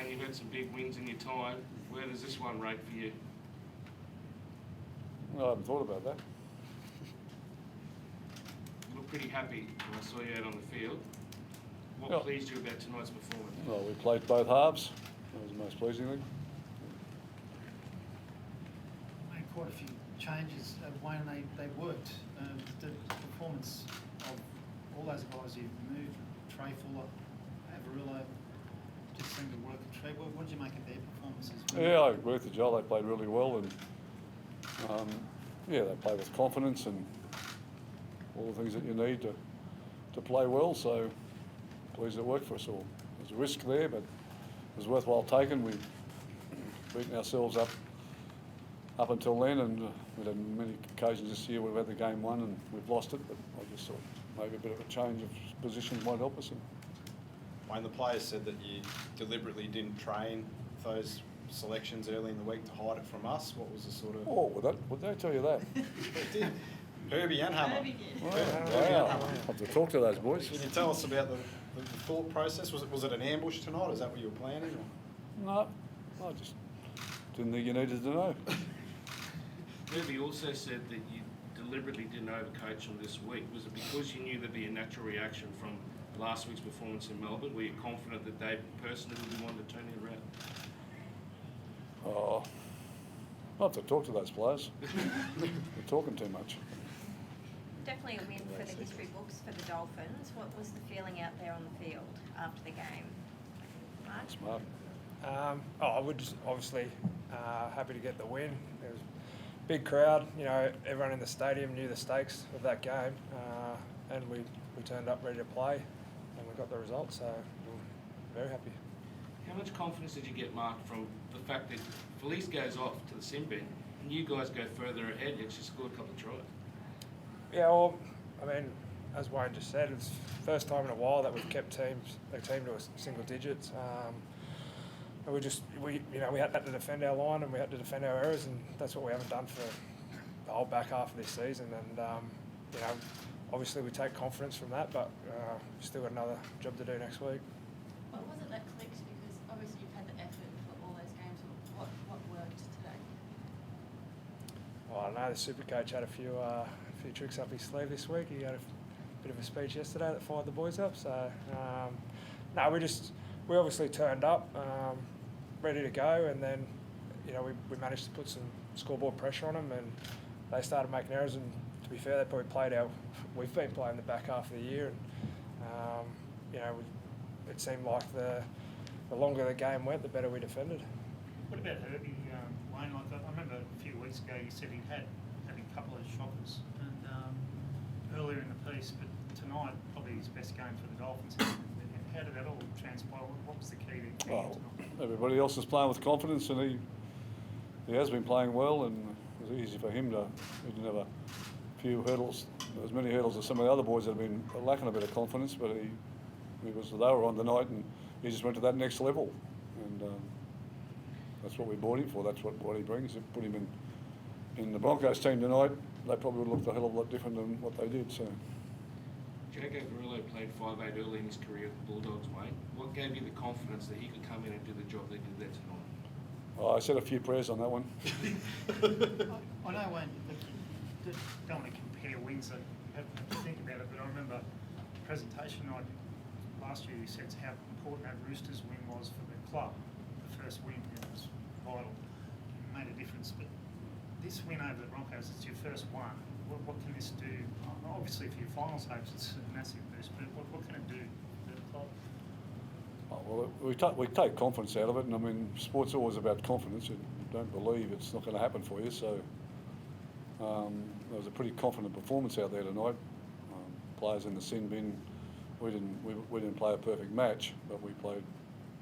saying you've had some big wins in your time. Where does this one rate for you? Well, I haven't thought about that. You look pretty happy when I saw you out on the field. What pleased you about tonight's performance? Well, we played both halves. That was the most pleasing thing. Made quite a few changes, Wayne, and they worked. The performance of all those guys you've moved, Trey Fuller, Avarillo, just seemed to work a treat. What did you make of their performances? Yeah, I agree with you, Joel. They played really well, and they played with confidence and all the things that you need to play well. So pleased it worked for us all. There's a risk there, but it was worthwhile taken. We've beaten ourselves up until then, and we've had many occasions this year we've had the game won and we've lost it, but I just thought maybe a bit of a change of positions might help us. Wayne, the players said that you deliberately didn't train those selections early in the week to hide it from us. What was the sort of... Oh, would they tell you that? They did. Herbie and Hammer. Wow. I'll have to talk to those boys. Can you tell us about the thought process? Was it an ambush tonight? Is that what you were planning? Or? No, I just didn't think you needed to know. Herbie also said that you deliberately didn't overcoach them this week. Was it because you knew there'd be a natural reaction from last week's performance in Melbourne? Were you confident that they personally would want to turn it around? Oh, I'll have to talk to those players. They're talking too much. Definitely a win for the history books for the Dolphins. What was the feeling out there on the field after the game? Mark? Smart. I would just obviously happy to get the win. There was a big crowd. You know, everyone in the stadium knew the stakes of that game, and we turned up ready to play, and we got the result. So we're very happy. How much confidence did you get, Mark, from the fact that Felice goes off to the sin bin and you guys go further ahead? You actually scored a couple of tries. Yeah, well, I mean, as Wayne just said, it's the first time in a while that we've kept a team to a single digits. And we had to defend our line and we had to defend our errors, and that's what we haven't done for the whole back half of this season. And obviously we take confidence from that, but we've still got another job to do next week. What was it that clicked? Because obviously you've had the effort for all those games. What worked today? Well, I don't know, the Supercoach had a few tricks up his sleeve this week. He had a bit of a speech yesterday that fired the boys up. So, we obviously turned up, ready to go, and then, we managed to put some scoreboard pressure on them, and they started making errors. And to be fair, they probably we've been playing the back half of the year, and it seemed like the longer the game went, the better we defended. What about Herbie, Wayne? Like I remember a few weeks ago you said he'd had a couple of shockers, and earlier in the piece, but tonight probably his best game for the Dolphins. How did that all transpire? What was the key to tonight? Everybody else is playing with confidence, and he has been playing well, and it was easy for him he didn't have a few hurdles, as many hurdles as some of the other boys that have been lacking a bit of confidence, but they were on the night, and he just went to that next level, and that's what we bought him for. That's what he brings. If put him in the Broncos team tonight, they probably would have looked a hell of a lot different than what they did. So. Jago Avarillo played 5'8" early in his career with the Bulldogs, Wayne. What gave you the confidence that he could come in and do the job they did there tonight? Oh, I said a few prayers on that one. I know, Wayne, don't want to compare wins, so you have to think about it, but I remember presentation night last year you said how important that Roosters win was for the club. The first win, it was vital, it made a difference. But this win over the Broncos, it's your first one. What can this do? Obviously for your finals hopes it's a massive boost, but what can it do for the club? Oh, well, we take confidence out of it, and I mean, sport's always about confidence. You don't believe it's not going to happen for you, so there was a pretty confident performance out there tonight. Players in the sin bin, we didn't play a perfect match, but we played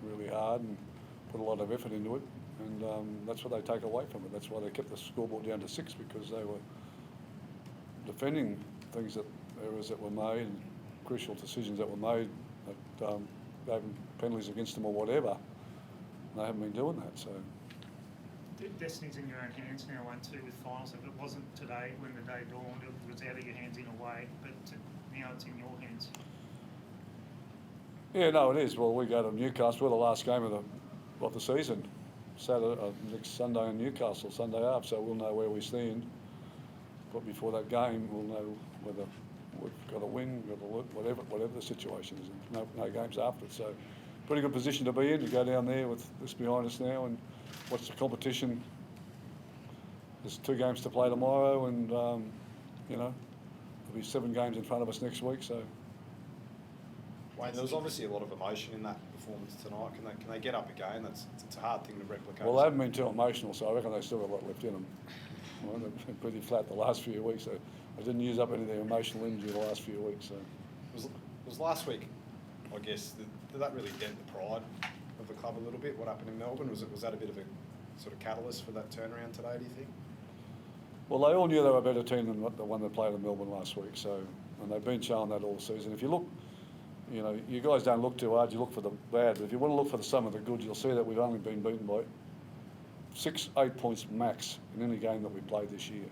really hard and put a lot of effort into it, and that's what they take away from it. That's why they kept the scoreboard down to 6, because they were defending errors that were made and crucial decisions that were made that gave them penalties against them or whatever. And they haven't been doing that. So Destiny's in your own hands now, one too, with finals. If it wasn't today when the day dawned, it was out of your hands in a way, but now it's in your hands. Yeah, no, it is. Well, we go to Newcastle. We're the last game of got the season. Saturday, next Sunday in Newcastle, Sunday after, so we'll know where we stand. But before that game, we'll know whether we've got to win, got to look, whatever the situation is. No games after it, so pretty good position to be in, to go down there with this behind us now and watch the competition. There's 2 games to play tomorrow, and you know, there'll be 7 games in front of us next week, so. Wayne, there was obviously a lot of emotion in that performance tonight. Can they get up again? It's a hard thing to replicate. Well, they haven't been too emotional, so I reckon they've still got a lot left in them. Well, they've been pretty flat the last few weeks, so they didn't use up any of their emotional energy the last few weeks. So. Was last week, I guess, did that really dent the pride of the club a little bit? What happened in Melbourne? Was that a bit of a sort of catalyst for that turnaround today, do you think? Well, they all knew they were a better team than the one that played in Melbourne last week, so, and they've been showing that all season. If you look, you know, you guys don't look too hard, you look for the bad, but if you want to look for some of the good, you'll see that we've only been beaten by 6-8 points max in any game that we played this year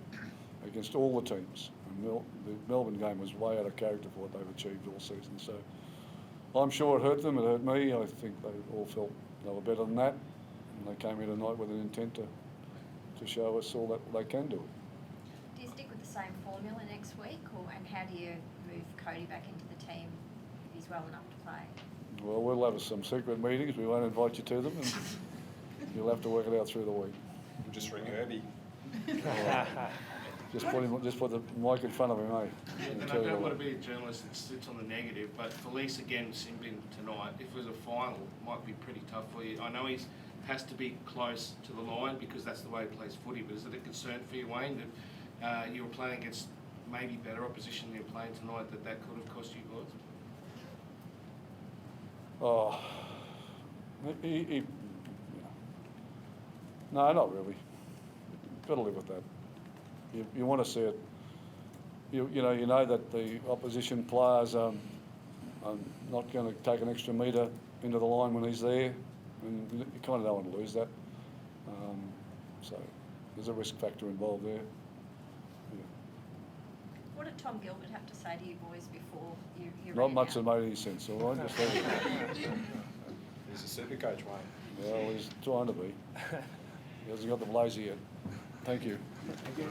against all the teams. And the Melbourne game was way out of character for what they've achieved all season. So I'm sure it hurt them, it hurt me. I think they all felt they were better than that, and they came here tonight with an intent to show us all that they can do. Do you stick with the same formula next week, and how do you move Cody back into the team if he's well enough to play? Well, we'll have some secret meetings. We won't invite you to them, and you'll have to work it out through the week. We'll just ring Herbie. Just put the mic in front of him, eh? Yeah, and I don't want to be a journalist that sits on the negative, but Felice again simping tonight, if it was a final, it might be pretty tough for you. I know he has to be close to the line because that's the way he plays footy, but is it a concern for you, Wayne, that you were playing against maybe better opposition than you're playing tonight, that could have cost you guys? Oh, no, not really. Got to live with that. You want to see it. You know that the opposition players are not going to take an extra metre into the line when he's there, and you kind of don't want to lose that. So there's a risk factor involved there. Yeah. What did Tom Gilbert have to say to you boys before you Not ran much that out? made any sense, all right? Just leave it. He's a super coach, Wayne. Well, he's trying to be. He hasn't got the blazer yet. Thank you. Thank you.